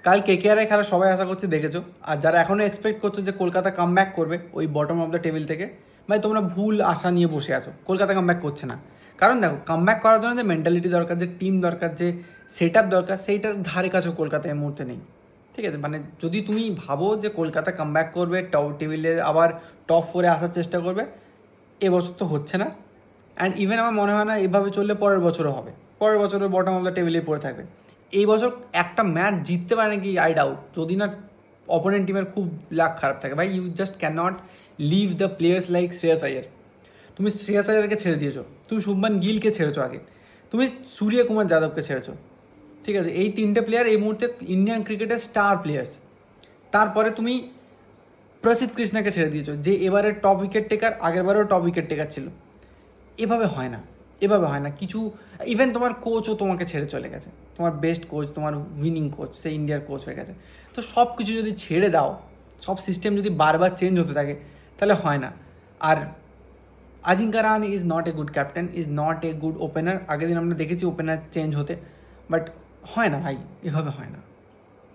কাল কেকেআরের খেলা সবাই আশা করছে দেখেছো, আর যারা এখনও এক্সপেক্ট করছো যে কলকাতা কামব্যাক করবে ওই বটম অফ দ্য টেবিল থেকে, ভাই তোমরা ভুল আশা নিয়ে বসে আছো। কলকাতা কামব্যাক করছে না। কারণ দেখো, কামব্যাক করার জন্য যে মেন্টালিটি দরকার, যে টিম দরকার, যে সেট আপ দরকার, সেইটার ধারে কাছেও কলকাতা এই মুহূর্তে নেই। ঠিক আছে, মানে যদি তুমি ভাবো যে কলকাতা কামব্যাক করবে, টপ টেবিলে আবার টপ ফোরে আসার চেষ্টা করবে, এবছর তো হচ্ছে না। অ্যান্ড ইভেন আমার মনে হয় না এভাবে চললে পরের বছরও হবে। পরের বছরও বটম অফ দ্য টেবিলেই পড়ে থাকবে। এই বছর একটা ম্যাচ জিততে পারে নাকি আই ডাউট, যদি না অপোনেন্ট টিমের খুব লাক খারাপ থাকে। ভাই you just can not leave the players like Shreyas Iyer. তুমি শ্রেয়াস আয়ারকে ছেড়ে দিয়েছো, তুমি শুভমান গিলকে ছেড়েছো আগে, তুমি সূর্যকুমার যাদবকে ছেড়েছো। ঠিক আছে, এই তিনটে প্লেয়ার এই মুহূর্তে ইন্ডিয়ান ক্রিকেটের স্টার প্লেয়ার্স। তারপরে তুমি প্রসিদ্ধ কৃষ্ণাকে ছেড়ে দিয়েছো, যে এবারের টপ উইকেট টেকার, আগেরবারেও টপ উইকেট টেকার ছিল। এভাবে হয় না, এভাবে হয় না কিছু। ইভেন তোমার কোচও তোমাকে ছেড়ে চলে গেছে, তোমার বেস্ট কোচ, তোমার উইনিং কোচ, সে ইন্ডিয়ার কোচ হয়ে গেছে। তো সব কিছু যদি ছেড়ে দাও, সব সিস্টেম যদি বারবার চেঞ্জ হতে থাকে, তাহলে হয় না। আর Ajinkya Rahane is not a good captain, is not a good opener. আগের দিন আমরা দেখেছি ওপেনার চেঞ্জ হতে, বাট হয় না ভাই, এভাবে হয় না।